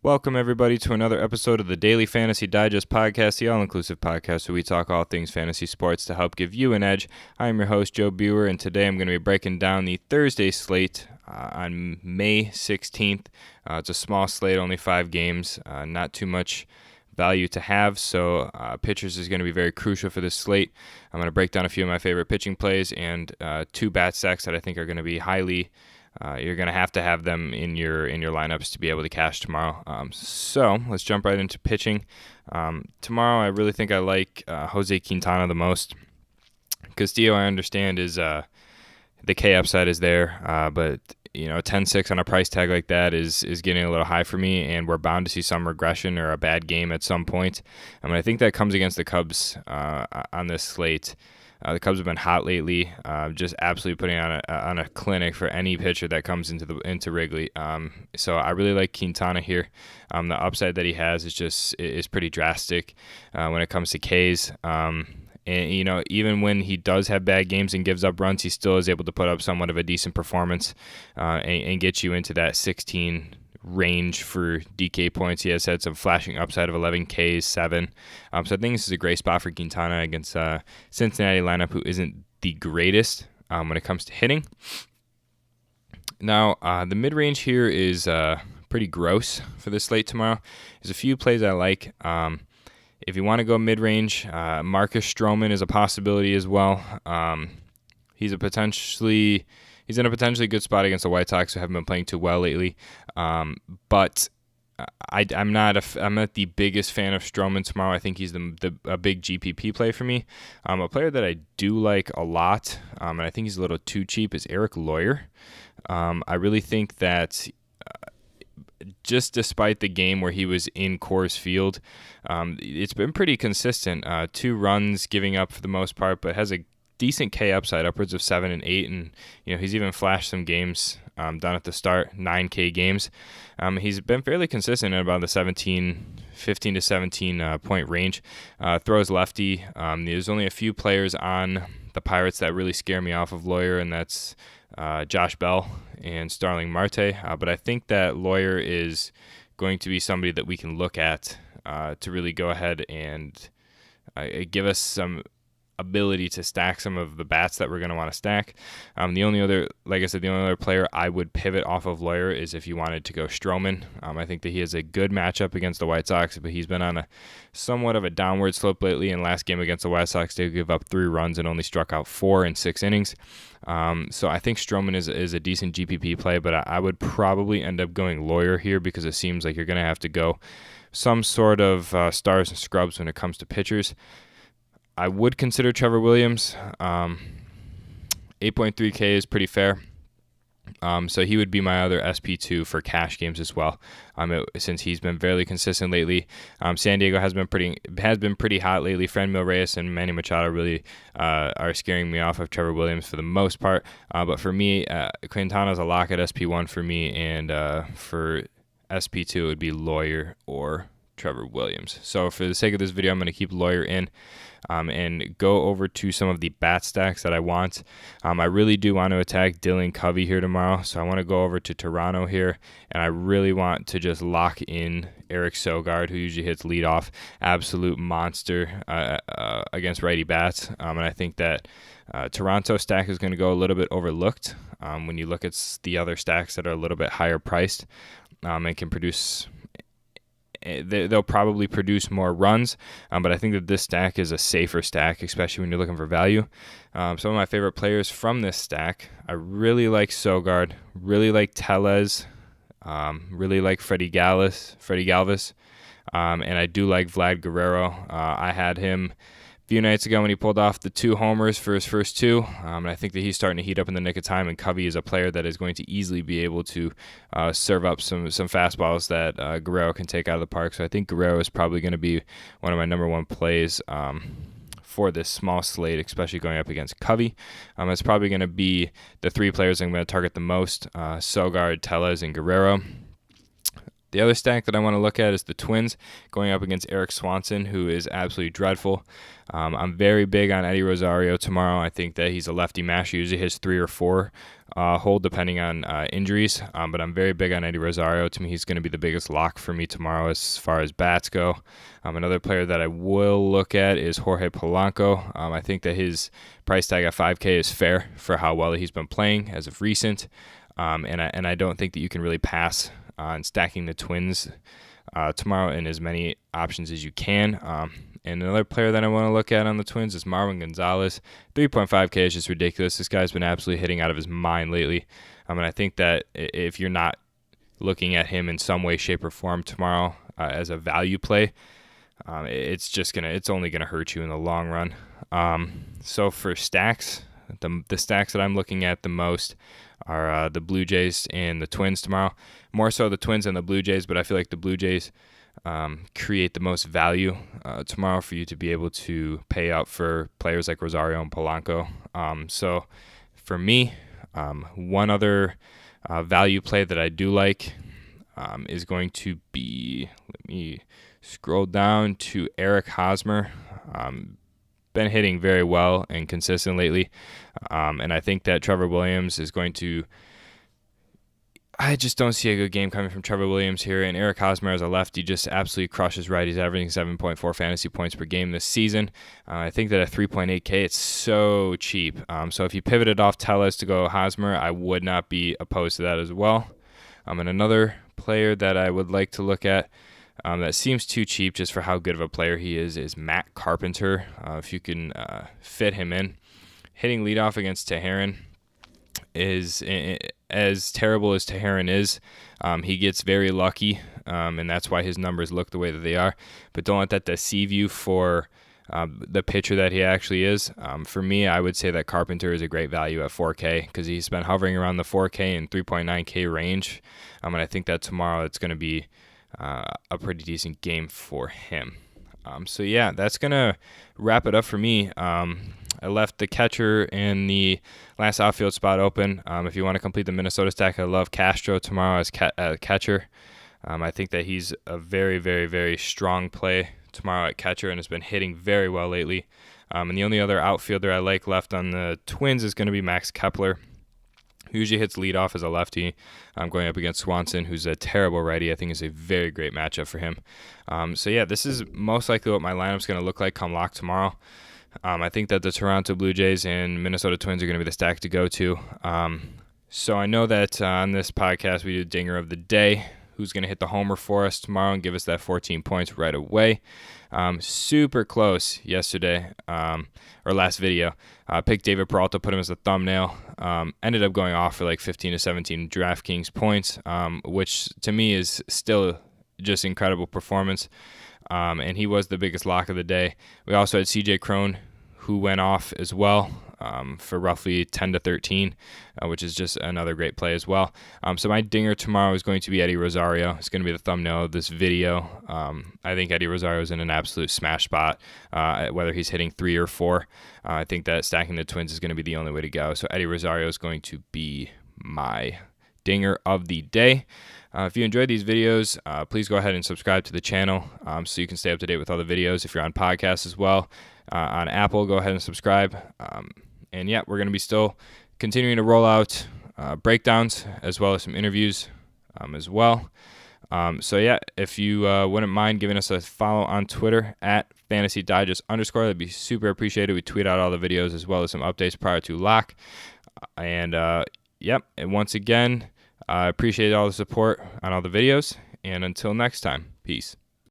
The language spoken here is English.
Welcome, everybody, to another episode of the Daily Fantasy Digest podcast, the all-inclusive podcast where we talk all things fantasy sports to help give you an edge. I am your host, Joe Buer, and today I'm going to be breaking down the Thursday slate on May 16th. It's a small slate, only 5 games, not too much value to have, so pitchers is going to be very crucial for this slate. I'm going to break down a few of my favorite pitching plays and 2 bat stacks that I think are going to be highly you're going to have them in your lineups to be able to cash tomorrow. So let's jump right into pitching. Tomorrow, I really think I like Jose Quintana the most. Castillo, I understand, is the K upside is there, but 10-6 on a price tag like that is getting a little high for me, and we're bound to see some regression or a bad game at some point. I think that comes against the Cubs on this slate. The Cubs have been hot lately, just absolutely putting on a clinic for any pitcher that comes into Wrigley. So I really like Quintana here. The upside that he has is pretty drastic when it comes to Ks. And even when he does have bad games and gives up runs, he still is able to put up somewhat of a decent performance and get you into that 16 range for DK points. He has had some flashing upside of 11 Ks, 7. So I think this is a great spot for Quintana against Cincinnati lineup, who isn't the greatest when it comes to hitting. Now, the mid-range here is pretty gross for this slate tomorrow. There's a few plays I like. If you want to go mid-range, Marcus Stroman is a possibility as well. He's in a potentially good spot against the White Sox, who haven't been playing too well lately. But I'm not the biggest fan of Stroman tomorrow. I think he's a big GPP play for me. A player that I do like a lot, and I think he's a little too cheap, is Eric Lawyer. I really think that just despite the game where he was in Coors Field, it's been pretty consistent. 2 runs giving up for the most part, but has a decent K upside, upwards of 7 and 8, and he's even flashed some games down at the start, 9K games. He's been fairly consistent at about the 15 to 17 point range. Throws lefty. There's only a few players on the Pirates that really scare me off of Lawyer, and that's Josh Bell and Starling Marte. But I think that Lawyer is going to be somebody that we can look at to really go ahead and give us some ability to stack some of the bats that we're going to want to stack. The only other player I would pivot off of Lawyer is if you wanted to go Stroman. I think that he has a good matchup against the White Sox, but he's been on a somewhat of a downward slope lately. In last game against the White Sox, they gave up 3 runs and only struck out 4 in 6 innings. So I think Stroman is a decent GPP play, but I would probably end up going Lawyer here because it seems like you're going to have to go some sort of stars and scrubs when it comes to pitchers. I would consider Trevor Williams. 8.3K is pretty fair. So he would be my other SP2 for cash games as well. Since he's been fairly consistent lately. San Diego has been pretty hot lately. Franmil Reyes and Manny Machado really are scaring me off of Trevor Williams for the most part. But for me, Quintana's a lock at SP1 for me, and for SP2 it would be Lawyer or Trevor Williams. So for the sake of this video, I'm going to keep Lawyer in and go over to some of the bat stacks that I want. I really do want to attack Dylan Covey here tomorrow, so I want to go over to Toronto here, and I really want to just lock in Eric Sogard, who usually hits leadoff, absolute monster against righty bats, and I think that Toronto stack is going to go a little bit overlooked when you look at the other stacks that are a little bit higher priced and can produce. They'll probably produce more runs, but I think that this stack is a safer stack, especially when you're looking for value. Some of my favorite players from this stack, I really like Sogard, really like Tellez, really like Freddie Galvis, and I do like Vlad Guerrero. I had him a few nights ago when he pulled off the 2 homers for his first 2, and I think that he's starting to heat up in the nick of time, and Covey is a player that is going to easily be able to serve up some fastballs that Guerrero can take out of the park. So I think Guerrero is probably going to be one of my number 1 plays for this small slate, especially going up against Covey. It's probably going to be the 3 players I'm going to target the most, Sogard, Tellez, and Guerrero. The other stack that I want to look at is the Twins going up against Eric Swanson, who is absolutely dreadful. I'm very big on Eddie Rosario tomorrow. I think that he's a lefty masher. Usually his 3 or 4 hold depending on injuries. But I'm very big on Eddie Rosario. To me, he's going to be the biggest lock for me tomorrow as far as bats go. Another player that I will look at is Jorge Polanco. I think that his price tag at $5K is fair for how well he's been playing as of recent. And I don't think that you can really pass on stacking the Twins tomorrow in as many options as you can. And another player that I want to look at on the Twins is Marwin Gonzalez. 3.5K is just ridiculous. This guy's been absolutely hitting out of his mind lately. And I think that if you're not looking at him in some way, shape, or form tomorrow as a value play, it's only gonna hurt you in the long run. So for stacks, the stacks that I'm looking at the most are the Blue Jays and the Twins tomorrow. More so the Twins and the Blue Jays, but I feel like the Blue Jays create the most value tomorrow for you to be able to pay out for players like Rosario and Polanco. So for me, one other value play that I do like is going to be, let me scroll down to Eric Hosmer. Been hitting very well and consistent lately. And I think that Trevor Williams is going to, I just don't see a good game coming from Trevor Williams here. And Eric Hosmer as a lefty just absolutely crushes right. He's averaging 7.4 fantasy points per game this season. I think that at 3.8K, it's so cheap. So if you pivoted off Tellez to go Hosmer, I would not be opposed to that as well. And another player that I would like to look at that seems too cheap just for how good of a player he is Matt Carpenter. If you can fit him in. Hitting leadoff against Teheran is, as terrible as Teheran is, he gets very lucky, and that's why his numbers look the way that they are. But don't let that deceive you for the pitcher that he actually is. For me, I would say that Carpenter is a great value at 4K because he's been hovering around the 4K and 3.9K range. And I think that tomorrow it's going to be a pretty decent game for him. So yeah, that's going to wrap it up for me. I left the catcher and the last outfield spot open. If you want to complete the Minnesota stack, I love Castro tomorrow as catcher. I think that he's a very, very, very strong play tomorrow at catcher and has been hitting very well lately. And the only other outfielder I like left on the Twins is going to be Max Kepler. He usually hits leadoff as a lefty. Going up against Swanson, who's a terrible righty. I think is a very great matchup for him. So yeah, this is most likely what my lineup's going to look like come lock tomorrow. I think that the Toronto Blue Jays and Minnesota Twins are going to be the stack to go to. So I know that on this podcast we do Dinger of the Day. Who's going to hit the homer for us tomorrow and give us that 14 points right away. Super close yesterday, or last video. Picked David Peralta, put him as a thumbnail. Ended up going off for like 15 to 17 Draftkings points, which to me is still just incredible performance. And he was the biggest lock of the day. We also had CJ Cron, who went off as well for roughly 10 to 13, which is just another great play as well. So my dinger tomorrow is going to be Eddie Rosario. It's going to be the thumbnail of this video. I think Eddie Rosario is in an absolute smash spot, whether he's hitting 3 or 4. I think that stacking the Twins is going to be the only way to go. So Eddie Rosario is going to be my dinger of the day. If you enjoyed these videos, please go ahead and subscribe to the channel so you can stay up to date with all the videos. If you're on podcasts as well, on Apple, go ahead and subscribe. And yeah, we're going to be still continuing to roll out breakdowns as well as some interviews as well. So yeah, if you wouldn't mind giving us a follow on Twitter at @FantasyDigest_, that'd be super appreciated. We tweet out all the videos as well as some updates prior to lock. And once again, I appreciate all the support on all the videos. And until next time, peace.